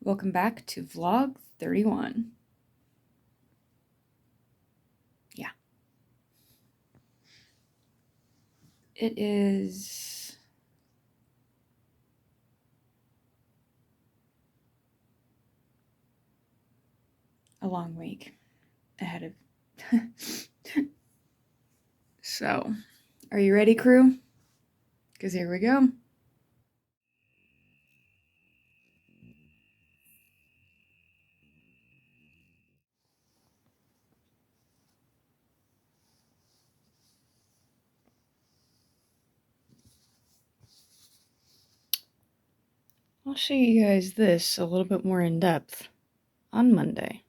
Welcome back to vlog 31. Yeah. It is a long week ahead of So, are you ready, crew? Because here we go. I'll show you guys this a little bit more in depth on Monday.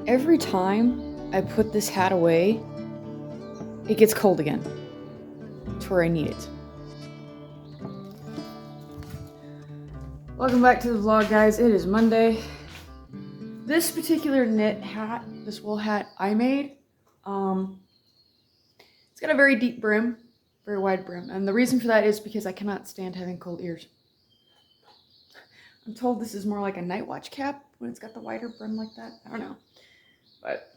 Every time I put this hat away, it gets cold again to where I need it. Welcome back to the vlog, guys. It is Monday. This particular knit hat, this wool hat I made, it's got a very deep brim, very wide brim. And the reason for that is because I cannot stand having cold ears. I'm told this is more like a night watch cap when it's got the wider brim like that. I don't know. But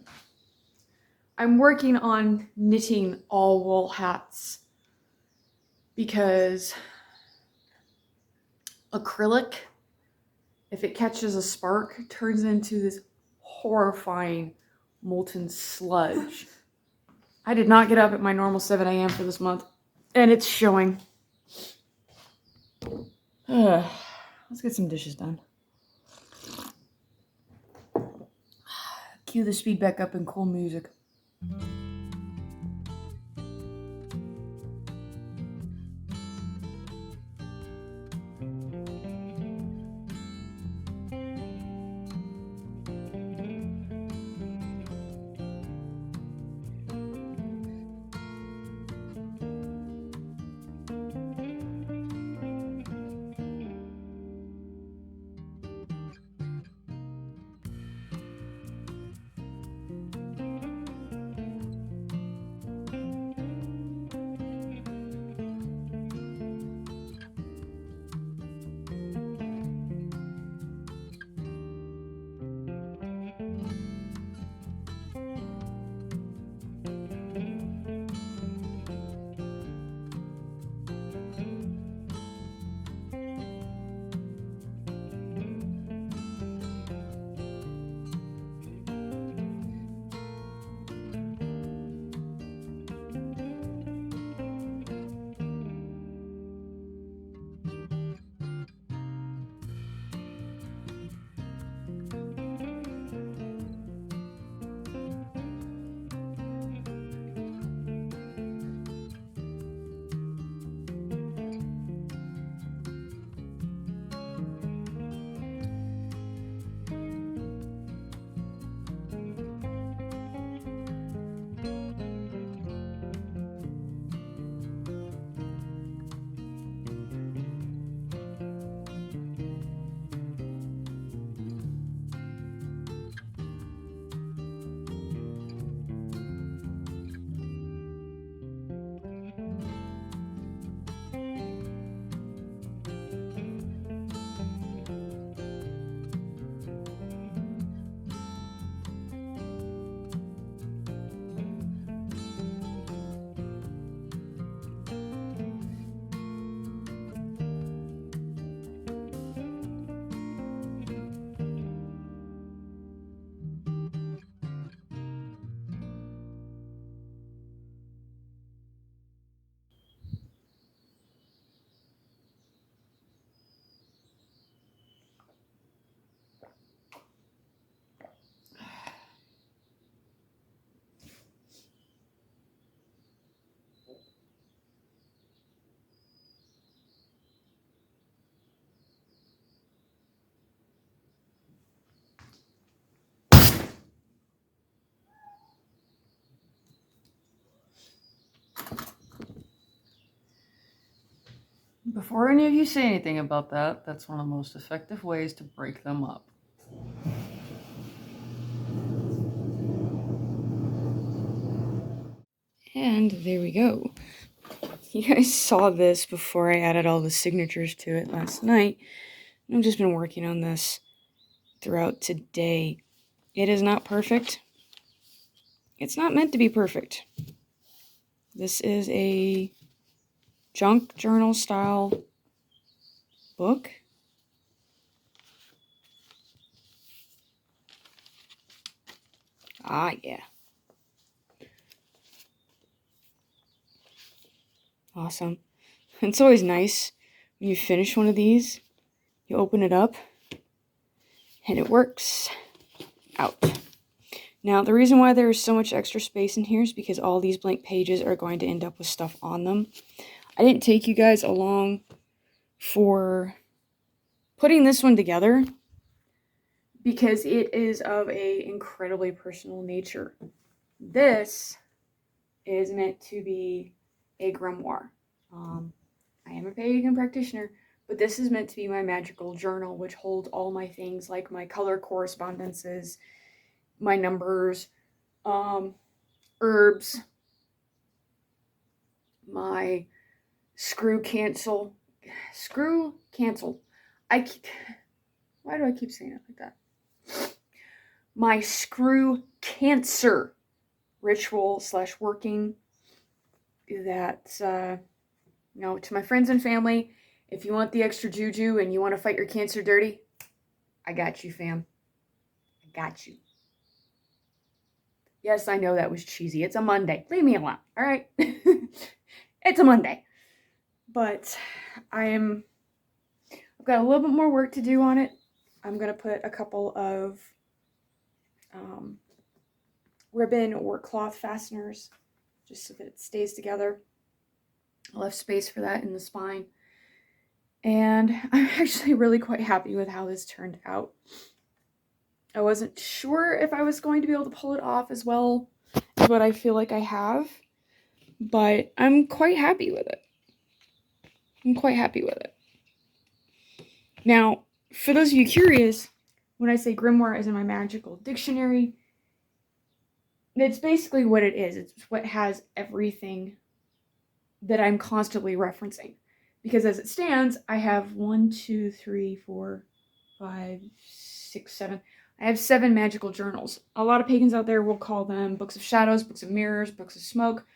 I'm working on knitting all wool hats because acrylic, if it catches a spark, turns into this horrifying molten sludge. I did not get up at my normal 7 a.m. for this month, and it's showing. Let's get some dishes done. Cue the speed back up and cool music. Before any of you say anything about that, that's one of the most effective ways to break them up. And there we go. You guys saw this before I added all the signatures to it last night. I've just been working on this throughout today. It is not perfect. It's not meant to be perfect. This is a junk journal style book. Ah, yeah. Awesome. It's always nice when you finish one of these, you open it up, and it works out. Now, the reason why there is so much extra space in here is because all these blank pages are going to end up with stuff on them. I didn't take you guys along for putting this one together because it is of a incredibly personal nature. This is meant to be a grimoire. I am a pagan practitioner, but this is meant to be my magical journal, which holds all my things like my color correspondences, my numbers, herbs, my screw cancel. Why do I keep saying it like that? My screw cancer ritual / working that, to my friends and family, if you want the extra juju and you want to fight your cancer dirty, I got you, fam. I got you. Yes, I know that was cheesy. It's a Monday. Leave me alone, all right? It's a Monday. But I've got a little bit more work to do on it. I'm going to put a couple of ribbon or cloth fasteners just so that it stays together. I left space for that in the spine. And I'm actually really quite happy with how this turned out. I wasn't sure if I was going to be able to pull it off as well as what I feel like I have, but I'm quite happy with it. Now, for those of you curious, when I say grimoire is in my magical dictionary, it's basically what it is. It's what has everything that I'm constantly referencing. Because as it stands, I have 1, 2, 3, 4, 5, 6, 7. I have 7 magical journals. A lot of pagans out there will call them books of shadows, books of mirrors, books of smoke.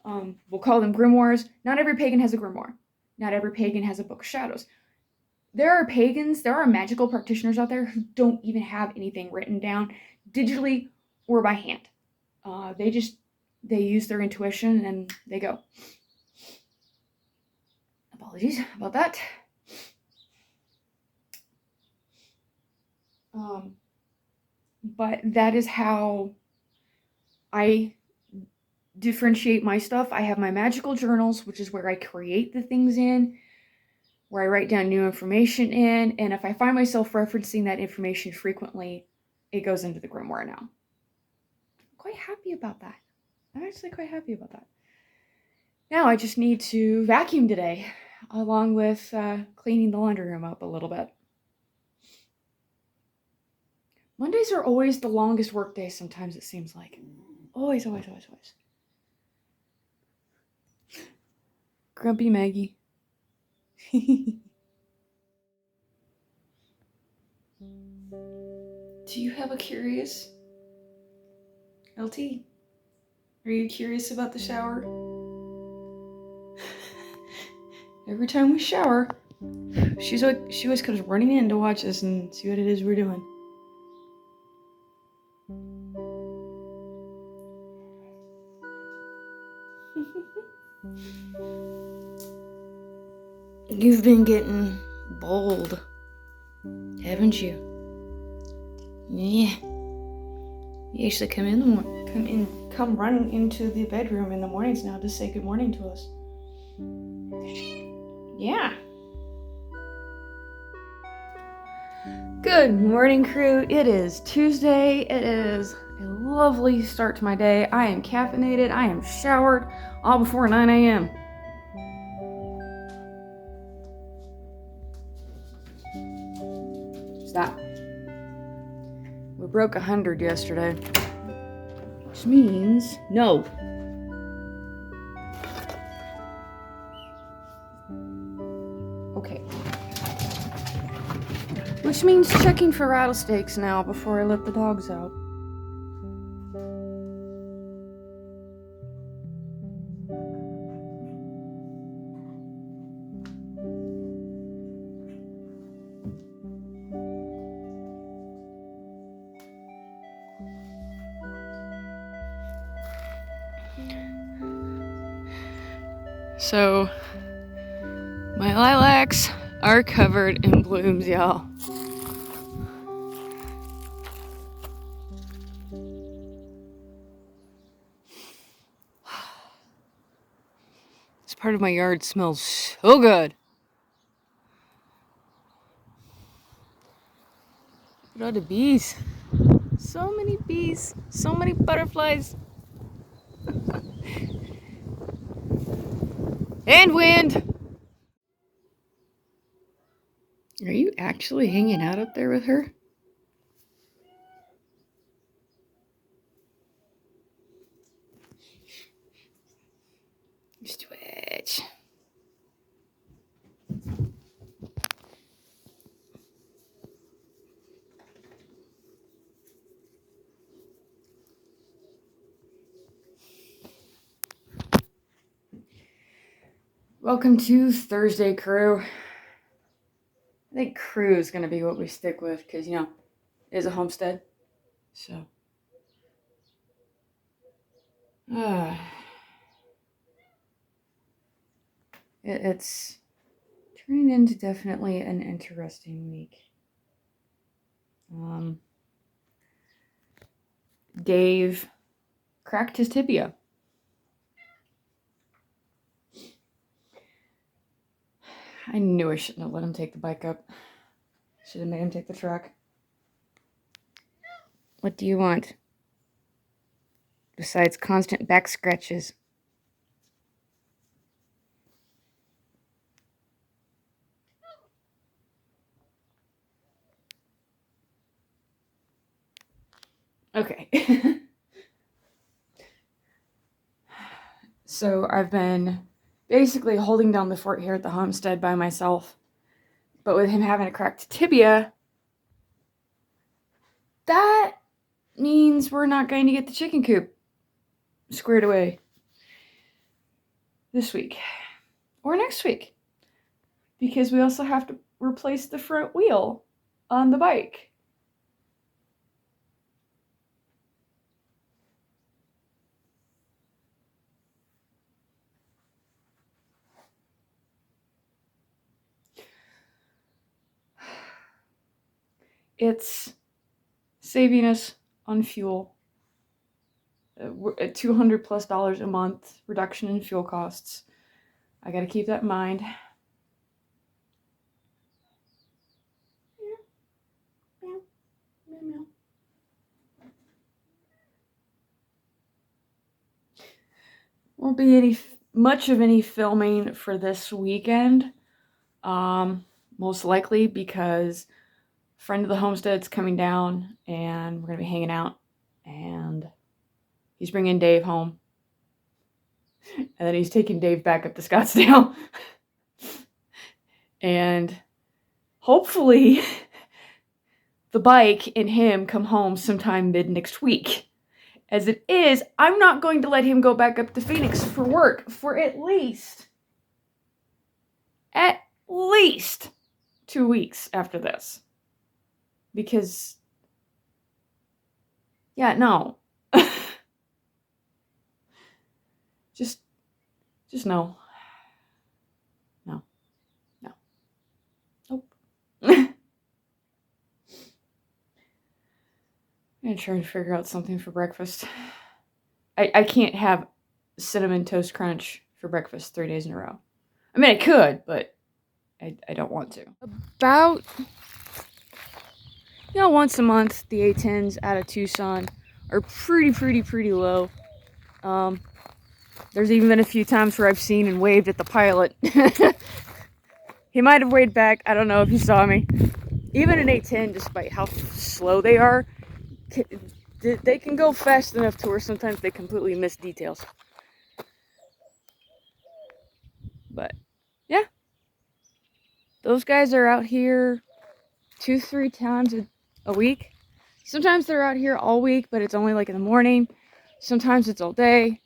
We'll call them grimoires. Not every pagan has a grimoire. Not every pagan has a book of shadows. There are magical practitioners out there who don't even have anything written down digitally or by hand. They use their intuition and they go. Apologies about that. But that is how I differentiate my stuff. I have my magical journals, which is where I create the things in, where I write down new information in, and if I find myself referencing that information frequently, it goes into the grimoire now. I'm quite happy about that. I'm actually quite happy about that. Now I just need to vacuum today, along with cleaning the laundry room up a little bit. Mondays are always the longest work day, sometimes it seems like. Always. Grumpy Maggie. Do you have a curious? LT, are you curious about the shower? Every time we shower, she always comes running in to watch us and see what it is we're doing. You've been getting bold, haven't you? Yeah. You actually come running into the bedroom in the mornings now to say good morning to us. Yeah. Good morning, crew. It is Tuesday. It is a lovely start to my day. I am caffeinated. I am showered all before 9 a.m. that? We broke 100 yesterday. Which means no. Okay. Which means checking for rattlesnakes now before I let the dogs out. So, my lilacs are covered in blooms, y'all. This part of my yard smells so good. Look at all the bees. So many bees. So many butterflies. And wind. Are you actually hanging out up there with her? Switch. Welcome to Thursday, crew. I think crew is going to be what we stick with because, it is a homestead. So. It's turning into definitely an interesting week. Dave cracked his tibia. I knew I shouldn't have let him take the bike up. Should have made him take the truck. What do you want? Besides constant back scratches. Okay. So I've been basically holding down the fort here at the homestead by myself. But with him having a cracked tibia, that means we're not going to get the chicken coop squared away this week or next week. Because we also have to replace the front wheel on the bike. It's saving us on fuel. At $200+ a month reduction in fuel costs. I gotta keep that in mind. Won't be much of any filming for this weekend. Most likely because a friend of the homestead's coming down and we're gonna be hanging out, and he's bringing Dave home, and then he's taking Dave back up to Scottsdale. And hopefully the bike and him come home sometime mid next week. As it is, I'm not going to let him go back up to Phoenix for work for at least 2 weeks after this. Because, yeah, no. Just no. No. Nope. I'm gonna try and figure out something for breakfast. I can't have cinnamon toast crunch for breakfast 3 days in a row. I mean, I could, but I don't want to. About, once a month, the A10s out of Tucson are pretty low. There's even been a few times where I've seen and waved at the pilot. He might have waved back. I don't know if he saw me. even an 810, despite how slow they are, they can go fast enough to where sometimes they completely miss details. But yeah, those guys are out here 2-3 times a week. Sometimes they're out here all week, but it's only like in the morning. Sometimes it's all day.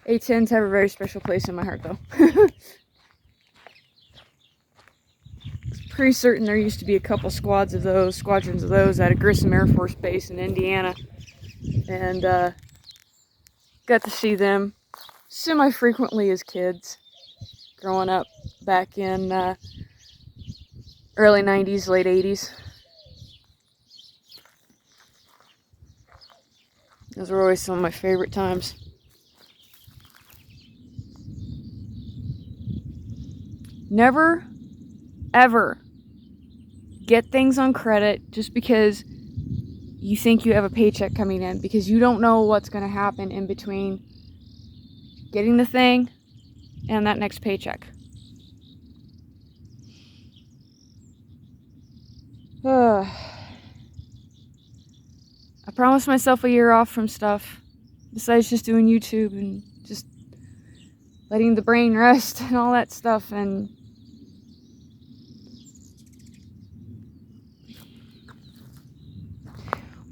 810s have a very special place in my heart, though. Pretty certain there used to be a couple squadrons of those at a Grissom Air Force Base in Indiana, and got to see them semi-frequently as kids growing up back in early 90s, late 80s. Those were always some of my favorite times. Never, ever get things on credit just because you think you have a paycheck coming in, because you don't know what's going to happen in between getting the thing and that next paycheck. I promised myself a year off from stuff besides just doing YouTube and just letting the brain rest and all that stuff, and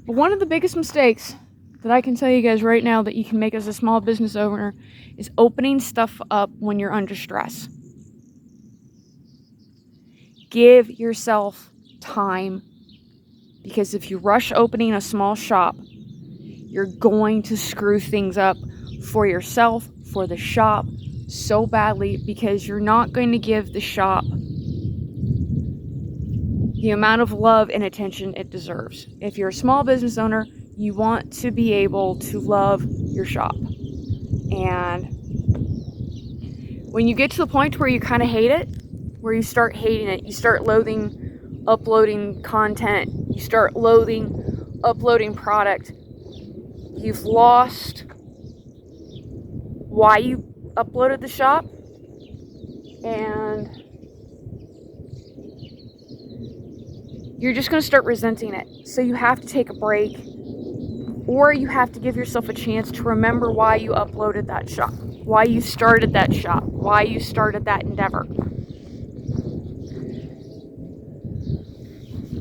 but one of the biggest mistakes that I can tell you guys right now that you can make as a small business owner is opening stuff up when you're under stress. Give yourself time, because if you rush opening a small shop, you're going to screw things up for yourself, for the shop, so badly, because you're not going to give the shop the amount of love and attention it deserves. If you're a small business owner, you want to be able to love your shop. And when you get to the point where you kind of hate it, where you start hating it, you start loathing uploading content, you start loathing uploading product, you've lost why you uploaded the shop, and you're just going to start resenting it. So you have to take a break, or you have to give yourself a chance to remember why you uploaded that shop, why you started that shop, why you started that endeavor.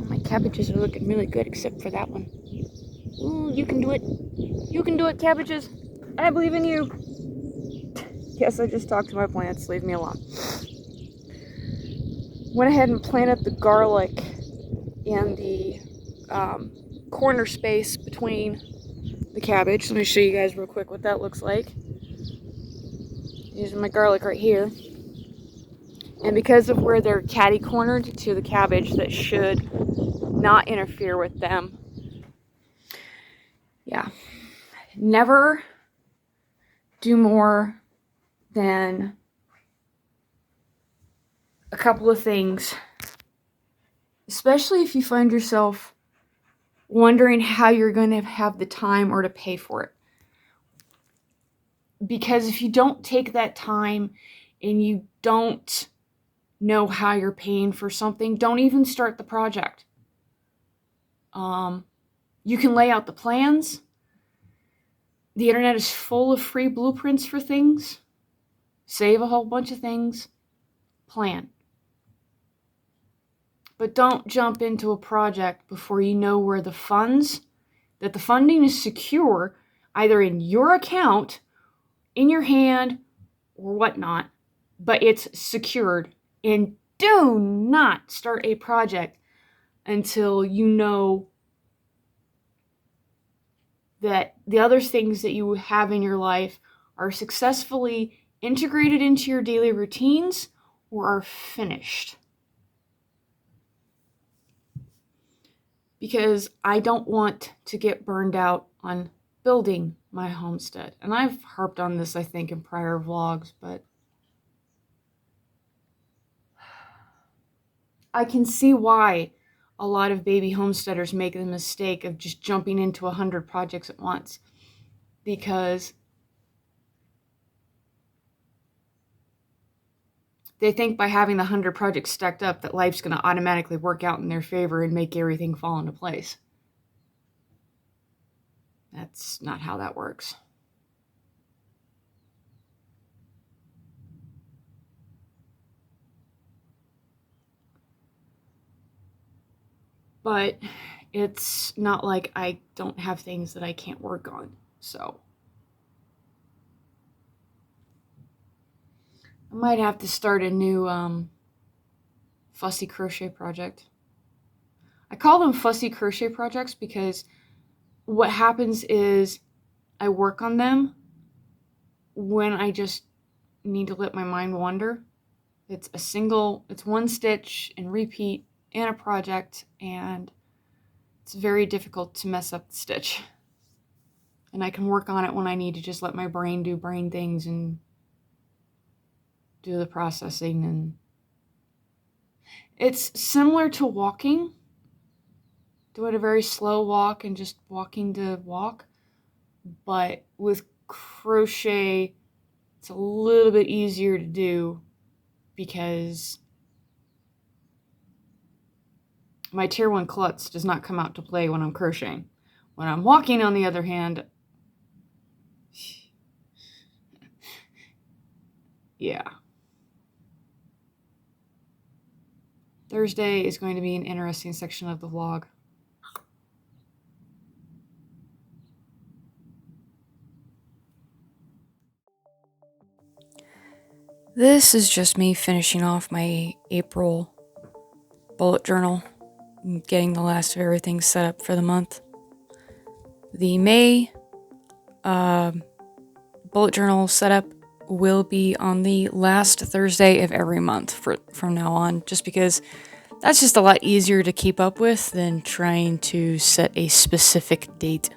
My cabbages are looking really good, except for that one. Ooh, you can do it. You can do it, cabbages. I believe in you. Yes, I just talked to my plants. Leave me alone. Went ahead and planted the garlic in the corner space between the cabbage. Let me show you guys real quick what that looks like. Using my garlic right here. And because of where they're catty-cornered to the cabbage, that should not interfere with them. Yeah. Never do more than a couple of things, especially if you find yourself wondering how you're going to have the time or to pay for it. Because if you don't take that time and you don't know how you're paying for something, don't even start the project. You can lay out the plans. The internet is full of free blueprints for things. Save a whole bunch of things. Plan. But don't jump into a project before you know where the funding is secure, either in your account, in your hand, or whatnot, but it's secured. And do not start a project until you know that the other things that you have in your life are successfully integrated into your daily routines or are finished. Because I don't want to get burned out on building my homestead. And I've harped on this, I think, in prior vlogs, but I can see why a lot of baby homesteaders make the mistake of just jumping into 100 projects at once. Because They think by having the 100 projects stacked up that life's going to automatically work out in their favor and make everything fall into place. That's not how that works. But it's not like I don't have things that I can't work on. So I might have to start a new fussy crochet project. I call them fussy crochet projects because what happens is I work on them when I just need to let my mind wander. It's one stitch and repeat in a project, and it's very difficult to mess up the stitch. And I can work on it when I need to just let my brain do brain things and do the processing. And it's similar to walking, doing a very slow walk and just walking to walk. But with crochet, it's a little bit easier to do because my tier 1 klutz does not come out to play when I'm crocheting. When I'm walking, on the other hand, yeah. Thursday is going to be an interesting section of the vlog. This is just me finishing off my April bullet journal, getting the last of everything set up for the month. The May bullet journal setup will be on the last Thursday of every month from now on, just because that's just a lot easier to keep up with than trying to set a specific date.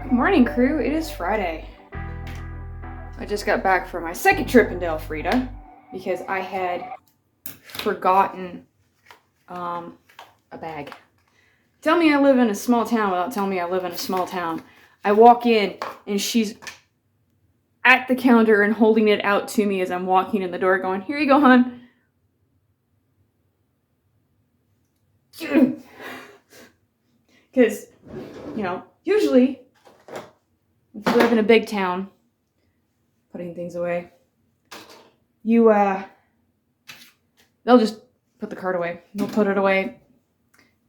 Good morning, crew. It is Friday. I just got back from my second trip into Elfrida because I had forgotten a bag. Tell me I live in a small town without telling me I live in a small town. I walk in and she's at the counter and holding it out to me as I'm walking in the door going, "Here you go, hon." Because, usually if you live in a big town, putting things away, they'll just put the card away. They'll put it away.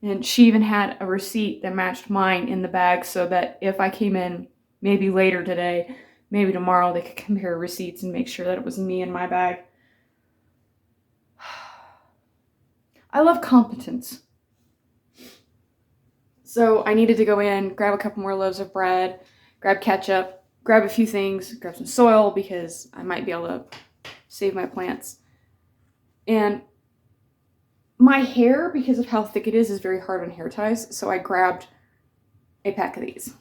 And she even had a receipt that matched mine in the bag so that if I came in maybe later today, maybe tomorrow, they could compare receipts and make sure that it was me in my bag. I love competence. So I needed to go in, grab a couple more loaves of bread, grab ketchup, grab a few things, grab some soil because I might be able to save my plants. And my hair, because of how thick it is very hard on hair ties, so I grabbed a pack of these.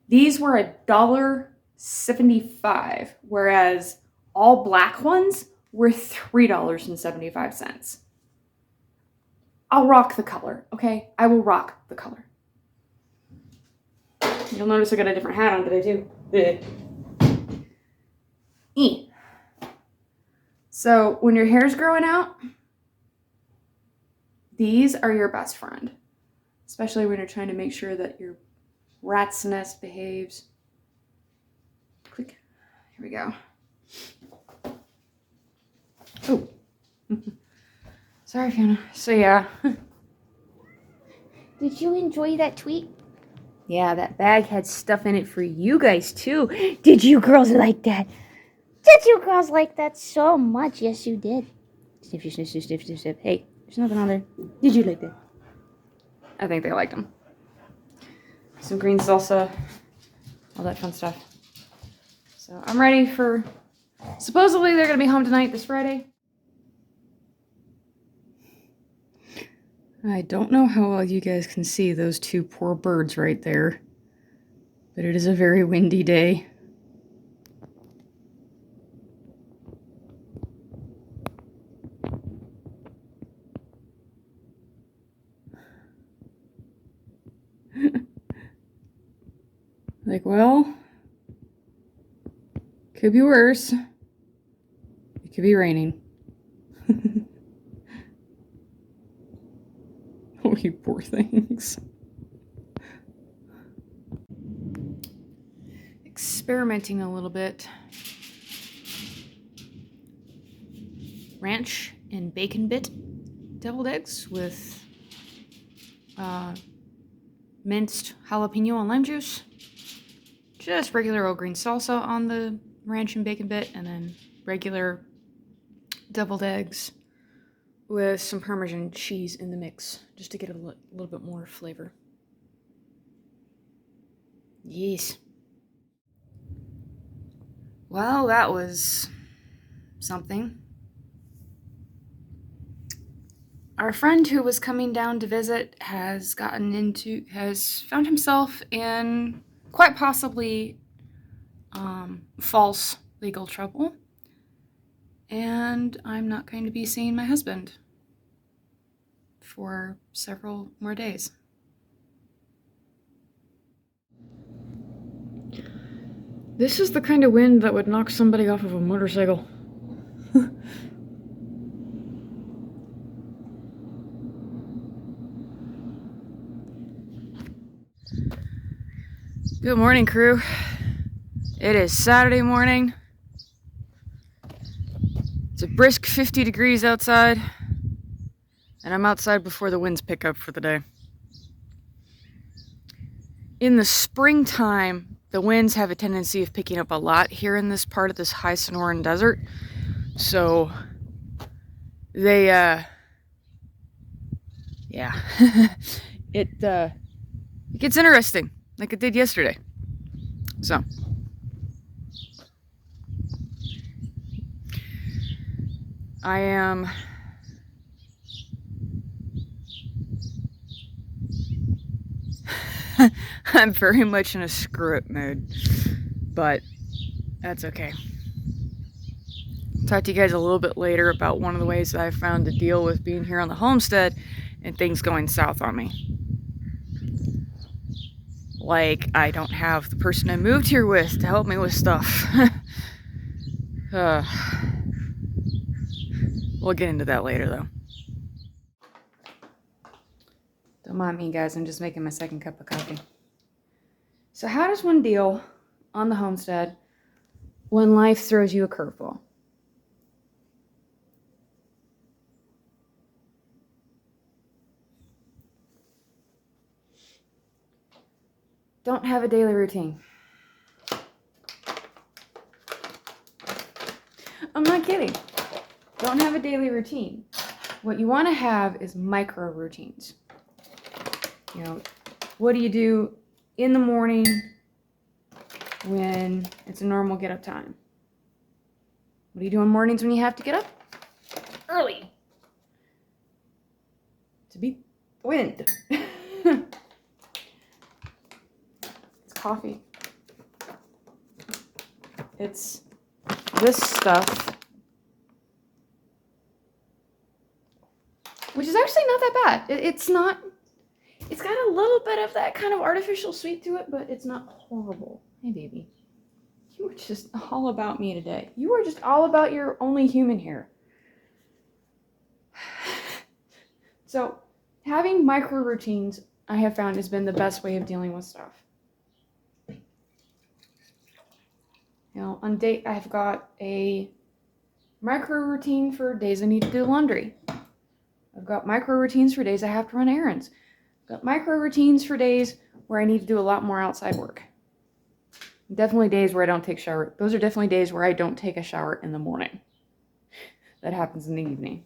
These were $1.75, whereas all black ones were $3.75. I'll rock the color, okay? I will rock the color. You'll notice I got a different hat on today, too. So, when your hair's growing out, these are your best friend. Especially when you're trying to make sure that your rat's nest behaves. Click. Here we go. Oh. Sorry, Fiona. So, yeah. Did you enjoy that tweet? Yeah, that bag had stuff in it for you guys, too. Did you girls like that? Did you girls like that so much? Yes, you did. Sniff, sniff, sniff, sniff, sniff, sniff. Hey, there's nothing on there. Did you like that? I think they liked them. Some green salsa, all that fun stuff. So I'm ready for, supposedly they're going to be home tonight, this Friday. I don't know how well you guys can see those two poor birds right there, but it is a very windy day. Like, well, could be worse. It could be raining. Oh, you poor things. Experimenting a little bit. Ranch and bacon bit deviled eggs with minced jalapeno and lime juice. Just regular old green salsa on the ranch and bacon bit, and then regular deviled eggs with some Parmesan cheese in the mix, just to get a little bit more flavor. Yes. Well, that was something. Our friend who was coming down to visit has found himself in quite possibly false legal trouble. And I'm not going to be seeing my husband for several more days. This is the kind of wind that would knock somebody off of a motorcycle. Good morning, crew. It is Saturday morning. It's a brisk 50 degrees outside, and I'm outside before the winds pick up for the day. In the springtime, the winds have a tendency of picking up a lot here in this part of this high Sonoran desert. So they, it gets interesting, like it did yesterday. So I am I'm very much in a screw it mood, but that's okay. I'll talk to you guys a little bit later about one of the ways that I've found to deal with being here on the homestead and things going south on me. Like, I don't have the person I moved here with to help me with stuff. We'll get into that later, though. Don't mind me, guys. I'm just making my second cup of coffee. So how does one deal on the homestead when life throws you a curveball? Don't have a daily routine. I'm not kidding. Don't have a daily routine. What you want to have is micro routines. You know, what do you do in the morning when it's a normal get up time? What do you do in mornings when you have to get up early to beat the wind? It's coffee. It's this stuff, which is actually not that bad. It's not, it's got a little bit of that kind of artificial sweet to it, but it's not horrible. Hey, baby. You were just all about me today. You are just all about your only human here. So, having micro routines, I have found, has been the best way of dealing with stuff. You know, on date, I've got a micro routine for days I need to do laundry. I've got micro routines for days I have to run errands. I've got micro routines for days where I need to do a lot more outside work. Definitely days where I don't take a shower. Those are definitely days where I don't take a shower in the morning. That happens in the evening.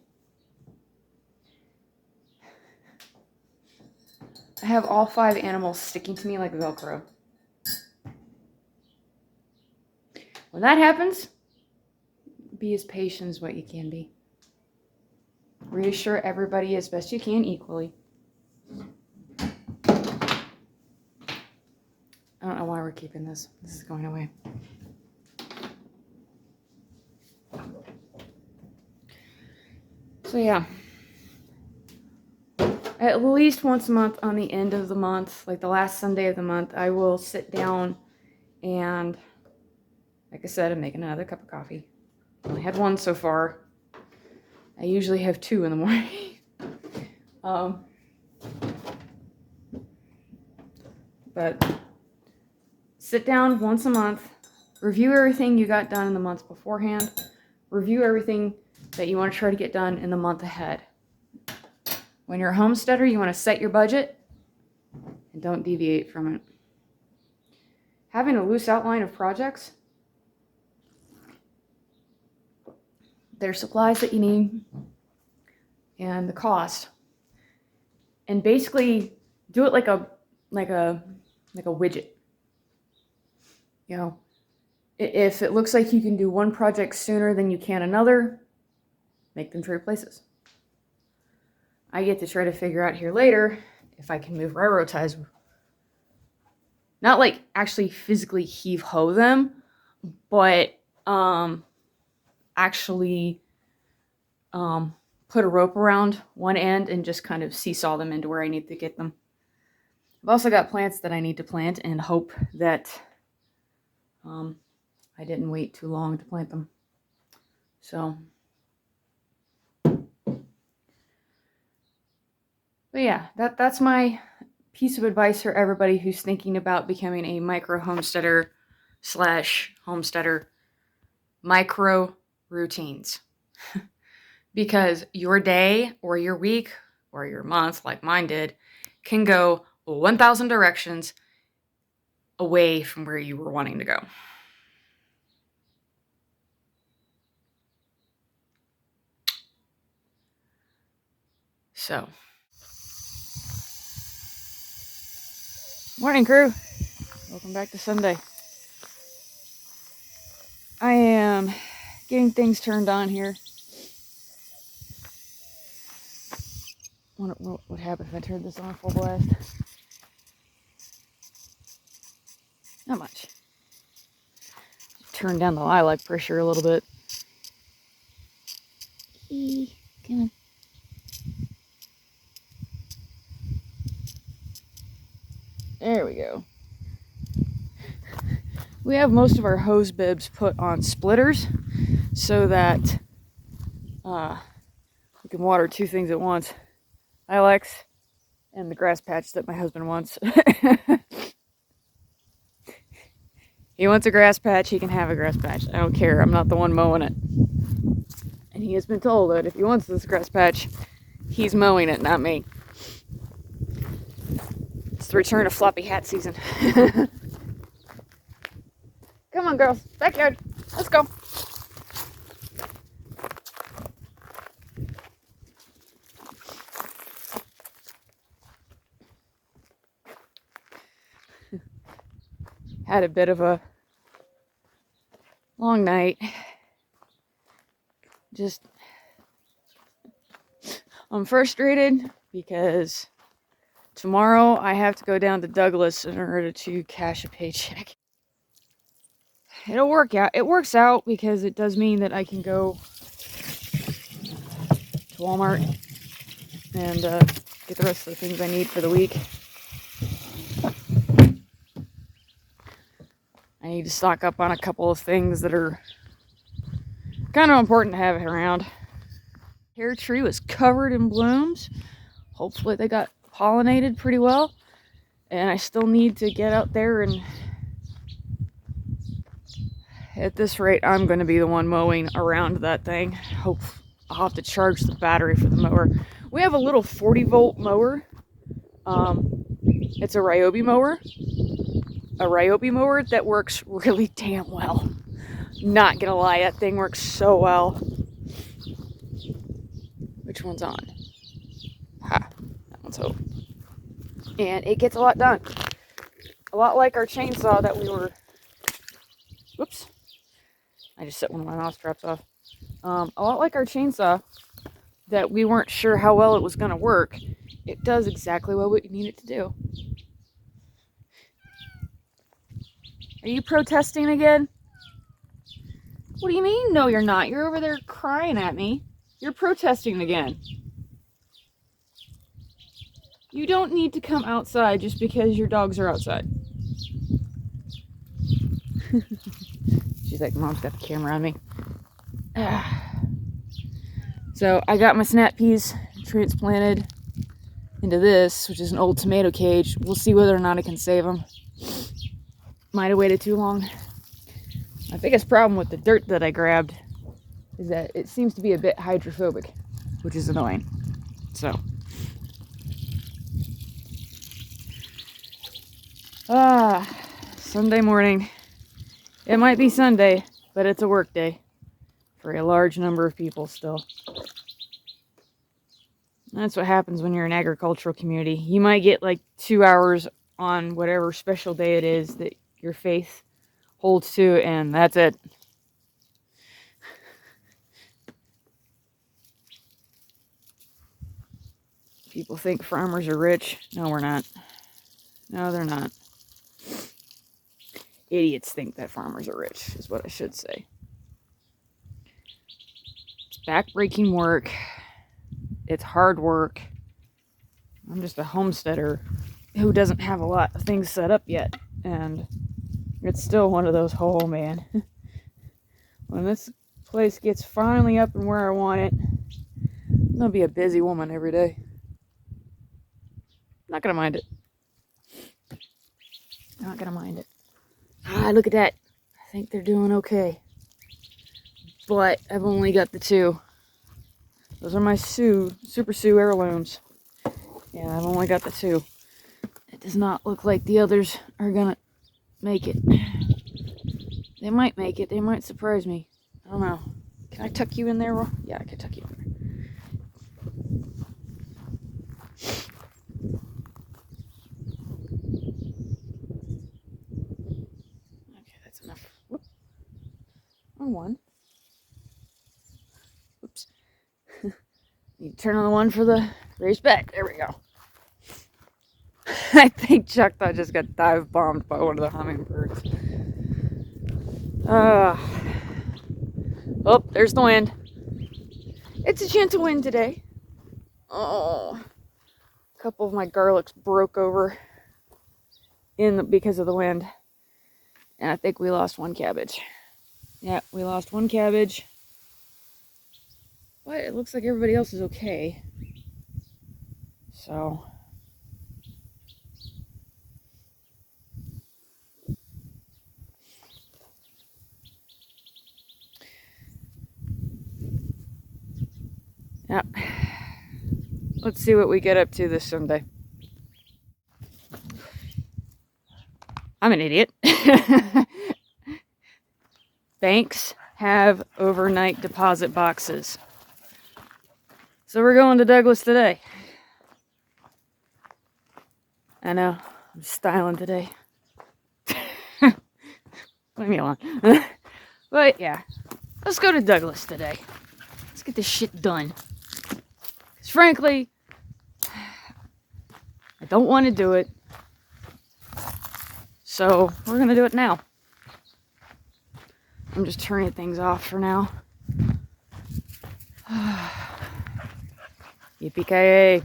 I have all 5 animals sticking to me like Velcro. When that happens, be as patient as what you can be. Reassure everybody as best you can equally. I don't know why we're keeping this. This is going away. So yeah. At least once a month on the end of the month, like the last Sunday of the month, I will sit down and, like I said, I'm making another cup of coffee. I only had one so far. I usually have 2 in the morning. But sit down once a month, review everything you got done in the month beforehand, review everything that you want to try to get done in the month ahead. When you're a homesteader, you want to set your budget and don't deviate from it. Having a loose outline of projects, their supplies that you need, and the cost, and basically do it like a widget. You know, if it looks like you can do one project sooner than you can another, make them 3 places. I get to try to figure out here later if I can move railroad ties. Not like actually physically heave-ho them, but actually put a rope around one end and just kind of seesaw them into where I need to get them. I've also got plants that I need to plant and hope that I didn't wait too long to plant them. So, but yeah, that's my piece of advice for everybody who's thinking about becoming a micro homesteader / homesteader. Micro routines. Because your day or your week or your month, like mine did, can go 1,000 directions away from where you were wanting to go. So, morning, crew. Welcome back to Sunday. I am getting things turned on here. What would happen if I turned this on full blast? Not much. Turn down the lilac pressure a little bit. Come on. There we go. We have most of our hose bibs put on splitters so that we can water two things at once. Lilacs and the grass patch that my husband wants. He wants a grass patch, he can have a grass patch. I don't care, I'm not the one mowing it. And he has been told that if he wants this grass patch, he's mowing it, not me. It's the return of floppy hat season. Come on, girls. Backyard. Let's go. Had a bit of a long night. I'm frustrated because tomorrow I have to go down to Douglas in order to cash a paycheck. It'll work out. It works out because it does mean that I can go to Walmart and get the rest of the things I need for the week. I need to stock up on a couple of things that are kind of important to have around. Hair tree was covered in blooms. Hopefully they got pollinated pretty well. And I still need to get out there, and at this rate I'm going to be the one mowing around that thing. Hope I'll have to charge the battery for the mower. We have a little 40-volt mower. It's a Ryobi mower. A Ryobi mower that works really damn well. Not gonna lie, that thing works so well. Which one's on? Ha, that one's hope. And it gets a lot done. A lot like our chainsaw that we were... Whoops. I just set one of my mouse traps off. A lot like our chainsaw that we weren't sure how well it was gonna work. It does exactly what we need it to do. Are you protesting again? What do you mean? No, you're not. You're over there crying at me. You're protesting again. You don't need to come outside just because your dogs are outside. She's like, Mom's got the camera on me. So I got my snap peas transplanted into this, which is an old tomato cage. We'll see whether or not I can save them. Might have waited too long. My biggest problem with the dirt that I grabbed is that it seems to be a bit hydrophobic, which is annoying. So. Sunday morning. It might be Sunday, but it's a work day for a large number of people still. That's what happens when you're an agricultural community. You might get like 2 hours on whatever special day it is that your faith holds to, and that's it. People think farmers are rich. No, we're not. No, they're not. Idiots think that farmers are rich, is what I should say. It's backbreaking work. It's hard work. I'm just a homesteader who doesn't have a lot of things set up yet. And it's still one of those, oh man. When this place gets finally up and where I want it, I'm gonna be a busy woman every day. Not gonna mind it. Not gonna mind it. Look at that. I think they're doing okay. But I've only got the 2. Those are my Super Sioux heirlooms. Yeah, I've only got the 2. It does not look like the others are gonna make it. They might make it. They might surprise me. I don't know. Can I tuck you in there, Ro? Yeah, I can tuck you in there. Okay, that's enough. Whoop. On one. Oops. Need to turn on the one for the raised bed. There we go. I think Chuck Todd just got dive bombed by one of the hummingbirds. Oh, there's the wind. It's a gentle wind today. Oh, a couple of my garlics broke over because of the wind. And I think we lost one cabbage. Yeah, we lost one cabbage. But it looks like everybody else is okay. So. Yeah. Let's see what we get up to this Sunday. I'm an idiot. Banks have overnight deposit boxes. So we're going to Douglas today. I know, I'm styling today. Leave me alone. But yeah, let's go to Douglas today. Let's get this shit done. Because frankly, I don't want to do it. So we're going to do it now. I'm just turning things off for now. Yippee-ki-yay.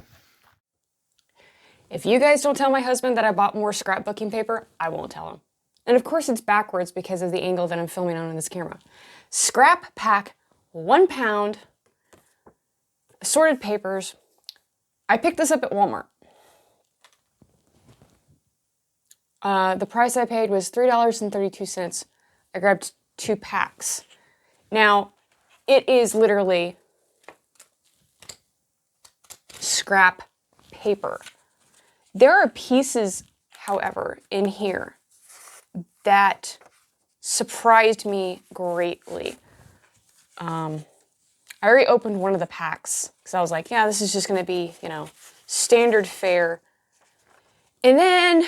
If you guys don't tell my husband that I bought more scrapbooking paper, I won't tell him. And of course it's backwards because of the angle that I'm filming on this camera. Scrap pack, 1 pound, assorted papers. I picked this up at Walmart. The price I paid was $3.32. I grabbed 2 packs. Now, it is literally scrap paper. There are pieces, however, in here that surprised me greatly. I already opened one of the packs because I was like, yeah, this is just going to be, standard fare. And then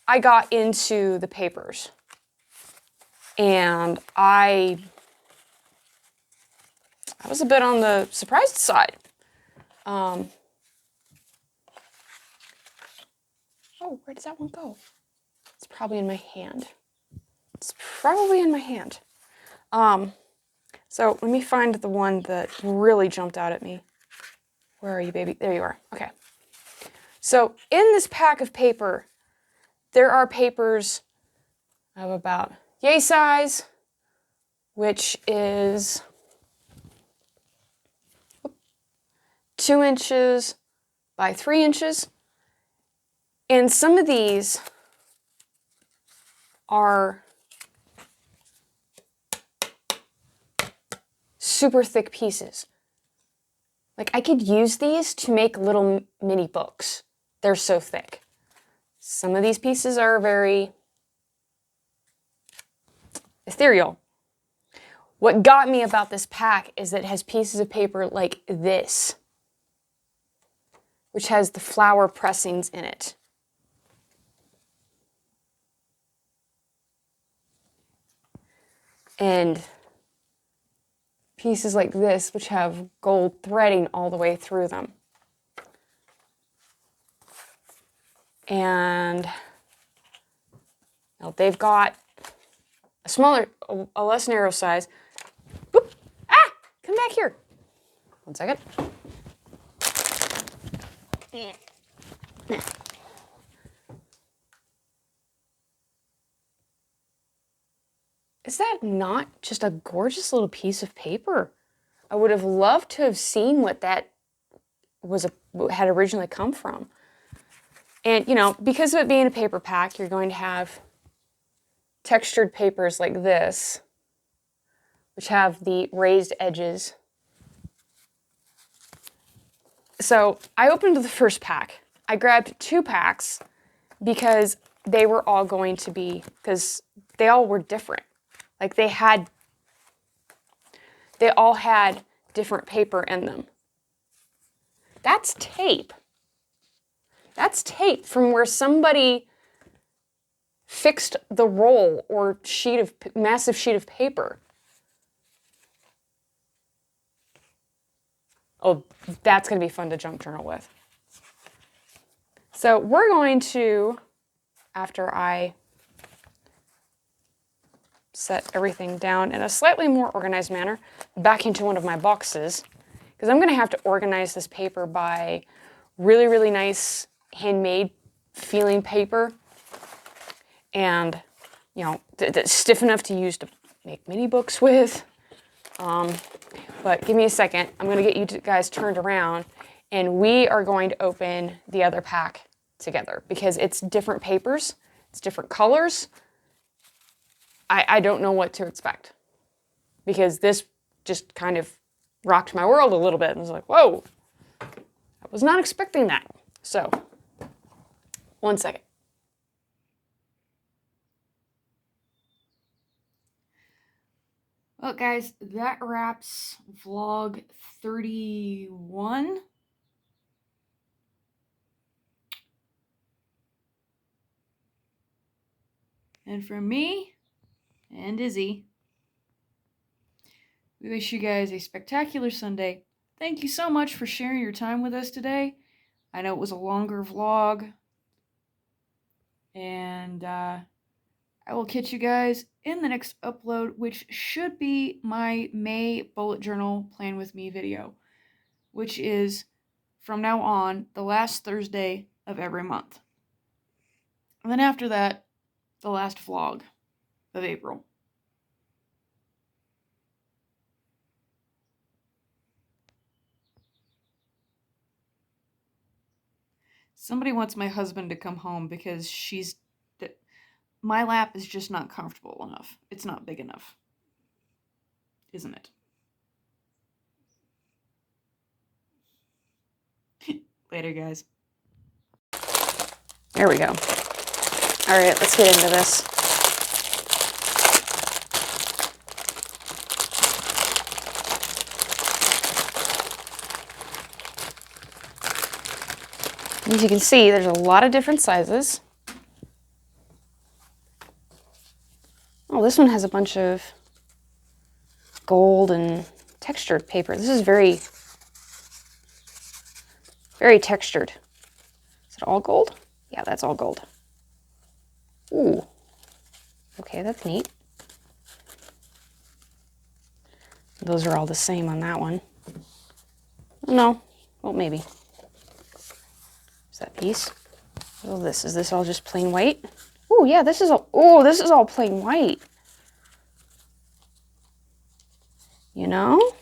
I got into the papers. And I was a bit on the surprised side. Oh, where does that one go? It's probably in my hand. So let me find the one that really jumped out at me. Where are you, baby? There you are. Okay. So in this pack of paper, there are papers of about yay size, which is 2 inches by 3 inches. And some of these are super thick pieces. Like I could use these to make little mini books. They're so thick. Some of these pieces are very ethereal. What got me about this pack is that it has pieces of paper like this, which has the flower pressings in it. And pieces like this, which have gold threading all the way through them. And now they've got a smaller, a less narrow size. Whoop! Ah! Come back here. 1 second. Is that not just a gorgeous little piece of paper? I would have loved to have seen what that had originally come from. And, because of it being a paper pack, you're going to have textured papers like this, which have the raised edges. So I opened the first pack. I grabbed 2 packs because they were all going to be, because they all were different. Like they all had different paper in them. That's tape. That's tape from where somebody fixed the roll or massive sheet of paper. Oh, that's going to be fun to junk journal with. So we're going to, after I set everything down in a slightly more organized manner, back into one of my boxes, because I'm going to have to organize this paper by really, really nice handmade feeling paper, and you know, that's stiff enough to use to make mini books with. But give me a second. I'm going to get you guys turned around, and we are going to open the other pack together because it's different papers, it's different colors. I don't know what to expect because this just kind of rocked my world a little bit. And I was like, whoa, I was not expecting that. So, one second. Well, guys, that wraps vlog 31. And from me and Izzy, we wish you guys a spectacular Sunday. Thank you so much for sharing your time with us today. I know it was a longer vlog. And I will catch you guys in the next upload, which should be my May bullet journal plan with me video, which is from now on the last Thursday of every month. And then after that, the last vlog of April. Somebody wants my husband to come home because my lap is just not comfortable enough. It's not big enough. Isn't it? Later, guys. There we go. All right, let's get into this. As you can see, there's a lot of different sizes. Oh, this one has a bunch of gold and textured paper. This is very, very textured. Is it all gold? Yeah, that's all gold. Ooh. Okay, that's neat. Those are all the same on that one. No. Well, maybe. Is that piece? Oh, is this all just plain white? Oh, yeah, this is all plain white. You know?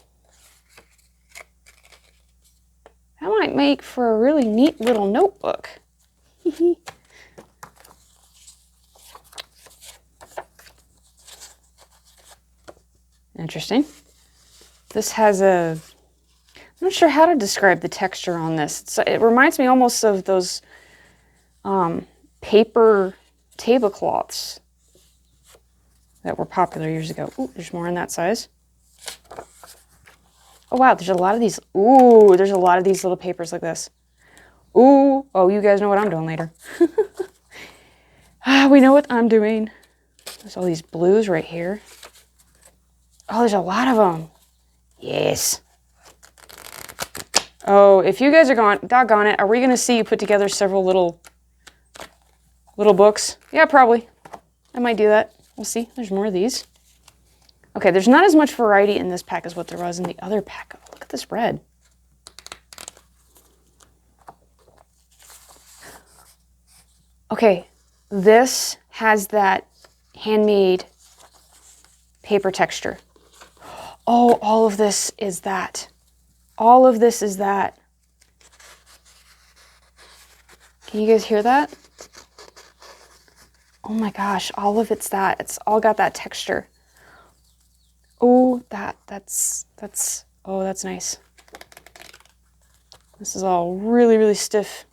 That might make for a really neat little notebook. Interesting. This has I'm not sure how to describe the texture on this. It reminds me almost of those paper tablecloths that were popular years ago. Ooh, there's more in that size. Oh wow, there's a lot of these. Ooh, there's a lot of these little papers like this. Ooh, oh, you guys know what I'm doing later. We know what I'm doing. There's all these blues right here. Oh, there's a lot of them. Yes. Oh, if you guys are gone, doggone it, are we going to see you put together several little books? Yeah, probably. I might do that. We'll see. There's more of these. Okay, there's not as much variety in this pack as what there was in the other pack. Oh, look at this red. Okay, this has that handmade paper texture. Oh, all of this is that. All of this is that. Can you guys hear that? Oh my gosh, all of it's that. It's all got that texture. Oh, that's nice. This is all really, really stiff.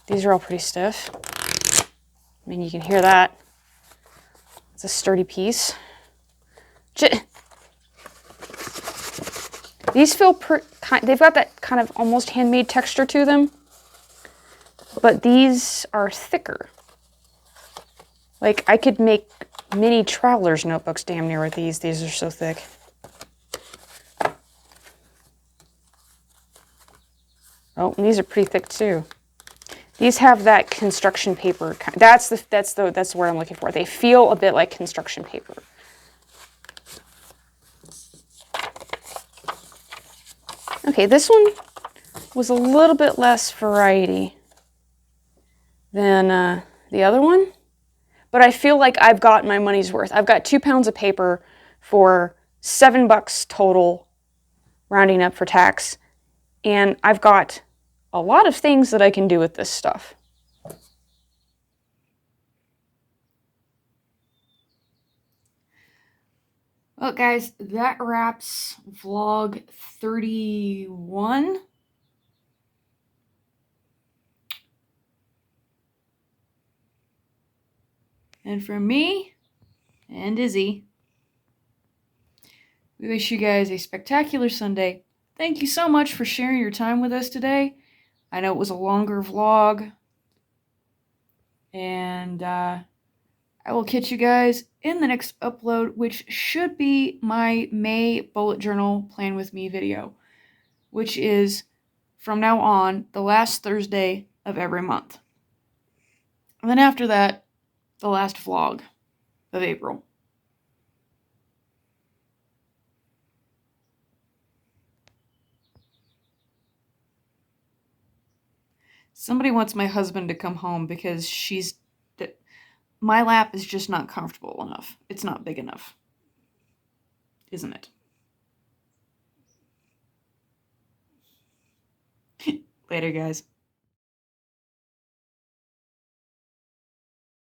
These are all pretty stiff. I mean, you can hear that. It's a sturdy piece. These feel they've got that kind of almost handmade texture to them, but these are thicker. Like I could make mini traveler's notebooks damn near with these. These are so thick. Oh, and these are pretty thick too. These have that construction paper. That's the word I'm looking for. They feel a bit like construction paper. Okay, this one was a little bit less variety than the other one, but I feel like I've got my money's worth. I've got 2 pounds of paper for $7 total, rounding up for tax, and I've got a lot of things that I can do with this stuff. Well, guys, that wraps vlog 31. And from me and Izzy, we wish you guys a spectacular Sunday. Thank you so much for sharing your time with us today. I know it was a longer vlog. And I will catch you guys in the next upload, which should be my May bullet journal plan with me video, which is from now on the last Thursday of every month. And then after that, the last vlog of April. Somebody wants my husband to come home because my lap is just not comfortable enough. It's not big enough. Isn't it? Later, guys.